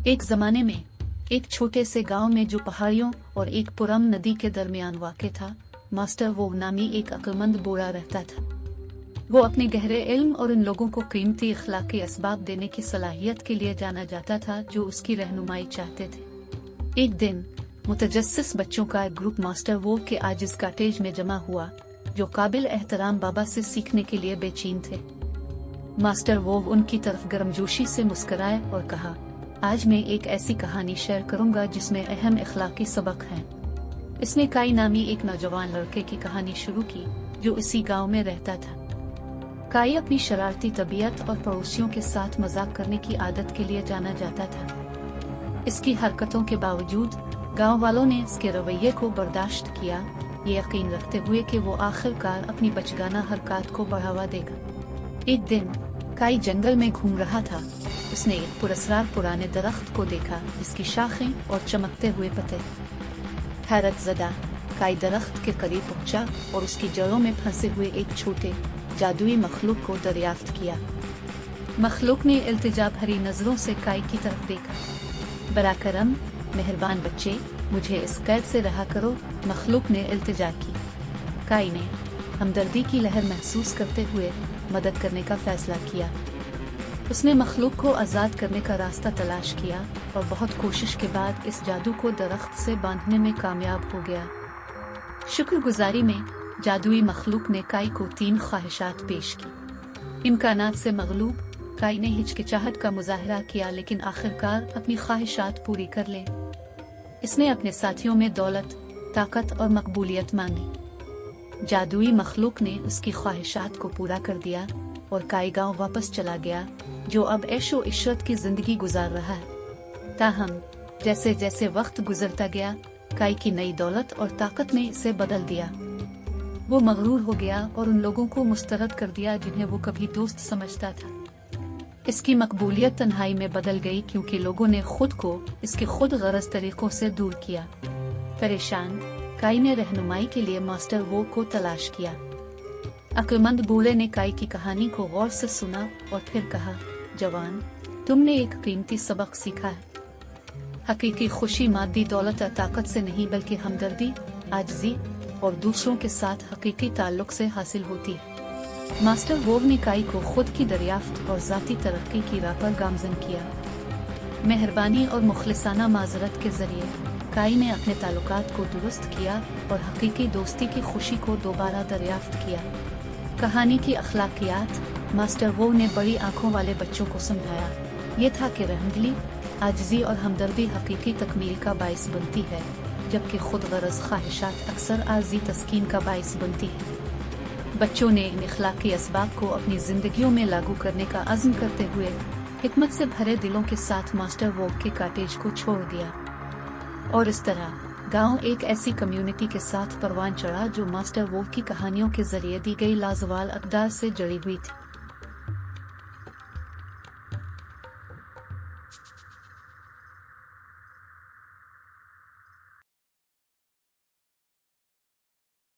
एक जमाने में एक छोटे से गांव में जो पहाड़ियों और एक पुरम नदी के दरमियान वाक़ था, मास्टर वोग नामी एक अक्लमंद बूढ़ा रहता था। वो अपने गहरे इल्म और उन लोगों को कीमती अखलाकी असबाब देने की सलाहियत के लिए जाना जाता था जो उसकी रहनुमाई चाहते थे। एक दिन मुतजस्सिस बच्चों का एक ग्रुप मास्टर वोग के आजिज कॉटेज में जमा हुआ, जो काबिल एहतराम बाबा से सीखने के लिए बेचैन थे। मास्टर वोग उनकी तरफ गर्मजोशी से मुस्कुराए और कहा, आज मैं एक ऐसी कहानी शेयर करूंगा जिसमें अहम इखलाकी सबक हैं। इसने काई नामी एक नौजवान लड़के की कहानी शुरू की जो इसी गांव में रहता था। काई अपनी शरारती तबीयत और पड़ोसियों के साथ मजाक करने की आदत के लिए जाना जाता था। इसकी हरकतों के बावजूद गांव वालों ने इसके रवैये को बर्दाश्त किया, ये यकीन रखते हुए कि वो आखिरकार अपनी बचगाना हरकत को बढ़ावा देगा। एक दिन काई जंगल में घूम रहा था। उसने एक पुरस्कार पुराने दरख्त को देखा जिसकी शाखें और चमकते हुए पत्ते। हैरत ज़दा काई दरख्त के करीब पहुंचा और उसकी जड़ों में फंसे हुए एक छोटे जादुई मखलूक को दरियाफ्त किया। मखलूक ने इल्तिजा भरी नजरों से काई की तरफ देखा। बरा करम, मेहरबान बच्चे, मुझे इस कैद से रहा करो, मखलूक ने इल्तिजा की। काई ने हमदर्दी की लहर महसूस करते हुए मदद करने का फैसला किया। उसने मखलूक को आज़ाद करने का रास्ता तलाश किया और बहुत कोशिश के बाद इस जादू को दरख्त से बांधने में कामयाब हो गया। शुक्रगुजारी में जादुई मखलूक ने काई को 3 ख्वाहिशात पेश की। इम्कानात से मगलूब काई ने हिचकिचाहट का मुजाहरा किया, लेकिन आखिरकार अपनी ख्वाहिशात पूरी कर ले। इसने अपने साथियों में दौलत, ताकत और मकबूलियत मांगी। जादुई मखलूक ने उसकी ख्वाहिशात को पूरा कर दिया और काई गांव वापस चला गया, जो अब ऐशो इशरत की जिंदगी गुजार रहा है। ताहम जैसे जैसे वक्त गुजरता गया, काई की नई दौलत और ताकत ने इसे बदल दिया। वो मगरूर हो गया और उन लोगों को मुस्तरद कर दिया जिन्हें वो कभी दोस्त समझता था। इसकी मकबूलियत तन्हाई में बदल गई क्योंकि लोगों ने खुद को इसके खुद गरज तरीकों से दूर किया। परेशान काई ने रहनुमाई के लिए मास्टर वोग को तलाश किया। अक्लमंद बूढ़े ने काई की कहानी को गौर से सुना और फिर कहा, जवान, तुमने एक कीमती सबक सीखा है। हकीकी खुशी मादी दौलत और ताकत से नहीं बल्कि हमदर्दी, आजिज़ी और दूसरों के साथ हकीकी ताल्लुक से हासिल होती है। मास्टर वोग ने काई को खुद की दरियाफ्त और ज़ाती तरक्की की राह पर गामज़न किया। मेहरबानी और मुखलिसाना माजरत के जरिए काई ने अपने ताल्लुकात को दुरुस्त किया और हकीकी दोस्ती की खुशी को दोबारा दरियाफ्त किया। कहानी की अखलाकियात मास्टर वोग ने बड़ी आंखों वाले बच्चों को समझाया। ये था कि रहमदिली, आजिज़ी और हमदर्दी हकीकी तकमील का बाइस बनती है, जबकि खुद गरज ख्वाहिशात अक्सर आर्जी तस्कीन का बाइस बनती है। बच्चों ने इन इखलाकी असबाब को अपनी जिंदगियों में लागू करने का अज़्म करते हुए हिकमत से भरे दिलों के साथ मास्टर वोग के कॉटेज को छोड़ दिया। और इस तरह गांव एक ऐसी कम्युनिटी के साथ परवान चढ़ा जो मास्टर वोग की कहानियों के जरिए दी गई लाजवाल अक़दार से जुड़ी हुई थी।